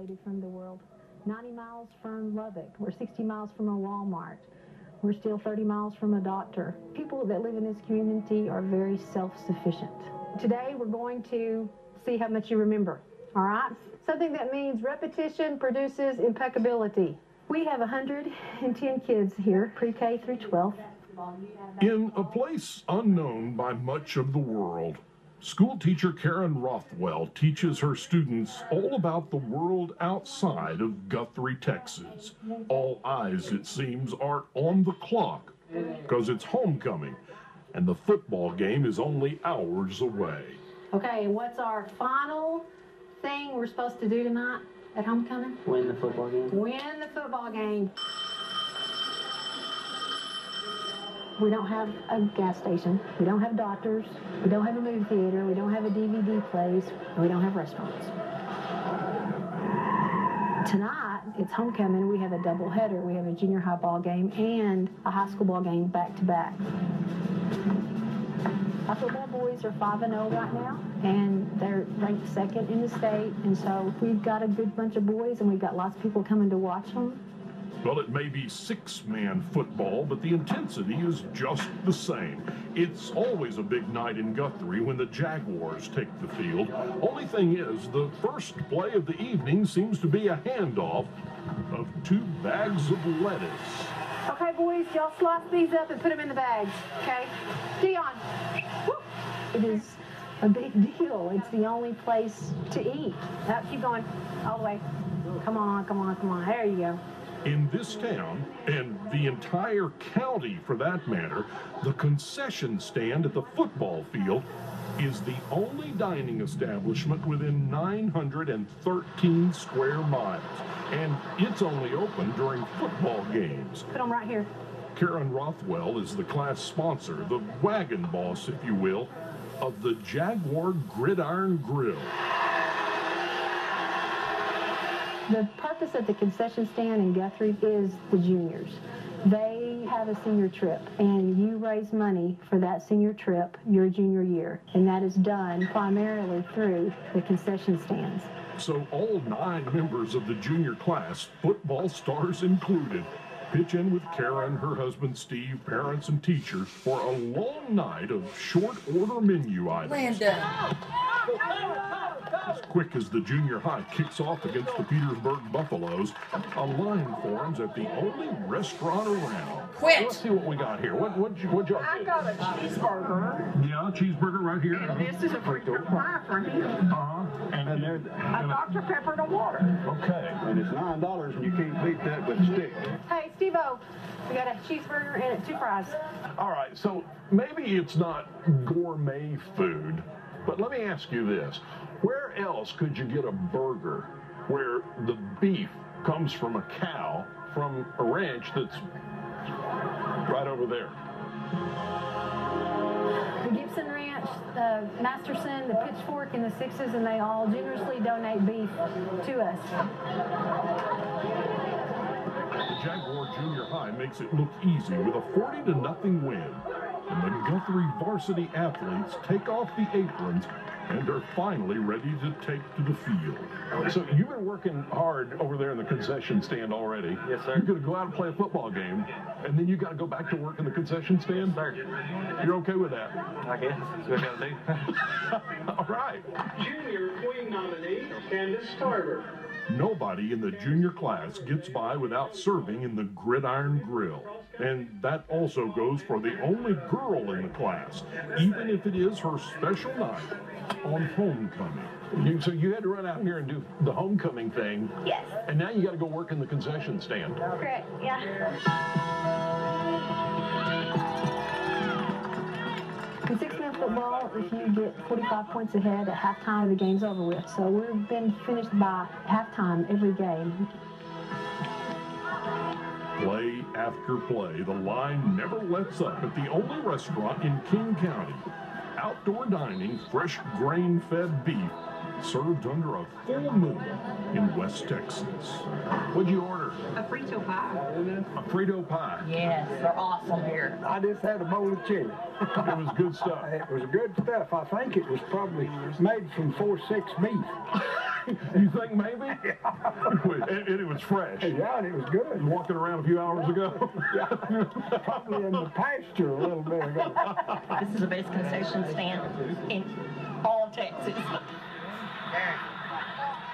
isolated from the world. 90 miles from Lubbock. We're 60 miles from a Walmart. We're still 30 miles from a doctor. People that live in this community are very self-sufficient. Today, we're going to see how much you remember, all right? Something that means repetition produces impeccability. We have 110 kids here, pre-K through 12. In a place unknown by much of the world, school teacher Karen Rothwell teaches her students all about the world outside of Guthrie, Texas. All eyes, it seems, are on the clock because it's homecoming and the football game is only hours away. Okay, what's our final thing we're supposed to do tonight at homecoming? Win the football game. Win the football game. We don't have a gas station, we don't have doctors, we don't have a movie theater, we don't have a DVD place, and we don't have restaurants. Tonight, it's homecoming, we have a doubleheader. We have a junior high ball game and a high school ball game back to back. Our football boys are 5-0 right now, and they're ranked second in the state, and so we've got a good bunch of boys, and we've got lots of people coming to watch them. Well, it may be six-man football, but the intensity is just the same. It's always a big night in Guthrie when the Jaguars take the field. Only thing is, the first play of the evening seems to be a handoff of 2 bags of lettuce. Okay, boys, y'all slice these up and put them in the bags, okay? Dion. Woo. It is a big deal. It's the only place to eat. Now, keep going all the way. Come on, come on, come on. There you go. In this town, and the entire county for that matter, the concession stand at the football field is the only dining establishment within 913 square miles. And it's only open during football games. Put them right here. Karen Rothwell is the class sponsor, the wagon boss, if you will, of the Jaguar Gridiron Grill. The purpose of the concession stand in Guthrie is the juniors. They have a senior trip, and you raise money for that senior trip your junior year, and that is done primarily through the concession stands. So all 9 members of the junior class, football stars included, pitch in with Karen, her husband Steve, parents and teachers for a long night of short order menu items. Landon. As quick as the junior high kicks off against the Petersburg Buffaloes, a line forms at the only restaurant around. Quit. Let's see what we got here. What'd y'all get? I got a cheeseburger. Yeah, cheeseburger right here. And this is a freaker pie for him. And there's A Dr. Pepper and a water. okay. And it's $9, and you can't beat that with a stick. Hey, Steve-O, we got a cheeseburger and 2 fries. All right, so maybe it's not gourmet food, but let me ask you this. Where else could you get a burger where the beef comes from a cow from a ranch that's right over there? The Gibson Ranch, the Masterson, the Pitchfork, and the Sixes, and they all generously donate beef to us. The Jaguar Junior High makes it look easy with a 40-0 win. And the Guthrie varsity athletes take off the aprons and are finally ready to take to the field. So you've been working hard over there in the concession stand already. Yes, sir. You're going to go out and play a football game, and then you got to go back to work in the concession stand? Sir. You're okay with that? I guess. That's what I got to do. All right. Junior Queen nominee, Candace Tarver. Nobody in the junior class gets by without serving in the Gridiron Grill. And that also goes for the only girl in the class, even if it is her special night on homecoming. So you had to run out here and do the homecoming thing. Yes. And now you got to go work in the concession stand. Correct, yeah. In 6-man football, if you get 45 points ahead at halftime, the game's over with. So we've been finished by halftime every game. Play after play, the line never lets up at the only restaurant in King County. Outdoor dining, fresh grain-fed beef, served under a full moon in West Texas. What'd you order? A frito pie. A Frito pie. Yes, they're awesome here. I just had a bowl of chili. It was good stuff. It was good stuff. I think it was probably made from 4-6 beef. You think maybe? And it was fresh. Yeah, and it was good. Walking around a few hours ago. Yeah, probably in the pasture a little bit ago. This is the best concession stand in all of Texas.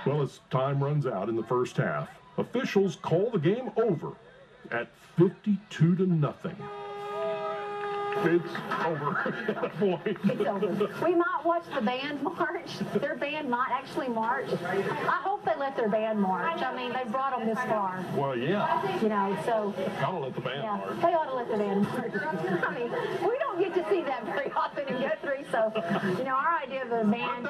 Well, as time runs out in the first half, officials call the game over at 52-0. It's over at that point. It's over. We might watch the band march. Their band might actually march. I hope they let their band march. I mean, they brought them this far. Well, yeah. You know, so Gotta let the band yeah, march. they ought to let the band march. I mean, we don't get to see that very often in Guthrie, so, you know, our idea of a band,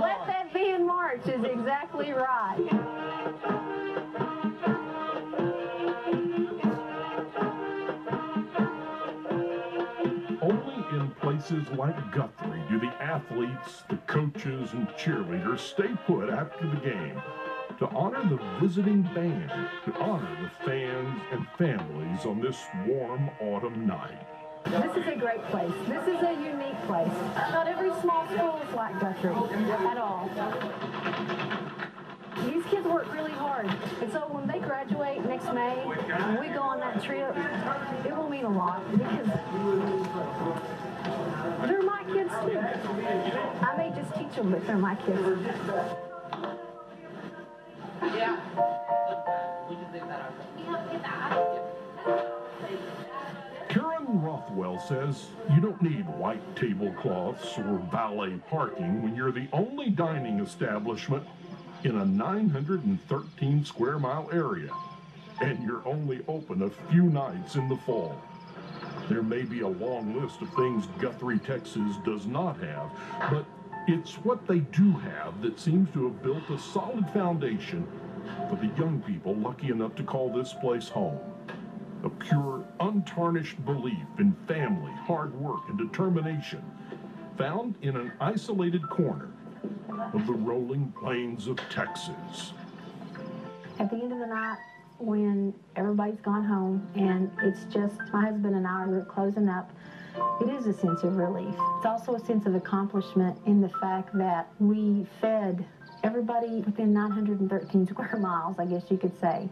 let that band march is exactly right. Only in places like Guthrie do the athletes, the coaches, and cheerleaders stay put after the game to honor the visiting band, to honor the fans and families on this warm autumn night. This is a great place. This is a unique place. Not every small school is like Guthrie at all. These kids work really hard. And so when they graduate next May, and we go on that trip, it will mean a lot because they're my kids too. I may just teach them, but they're my kids. Yeah. Karen Rothwell says you don't need white tablecloths or valet parking when you're the only dining establishment in a 913 square mile area, and you're only open a few nights in the fall. There may be a long list of things Guthrie, Texas does not have, but it's what they do have that seems to have built a solid foundation for the young people lucky enough to call this place home. A pure, untarnished belief in family, hard work, and determination, found in an isolated corner of the rolling plains of Texas. At the end of the night, when everybody's gone home and it's just my husband and I are closing up, it is a sense of relief. It's also a sense of accomplishment in the fact that we fed everybody within 913 square miles, I guess you could say.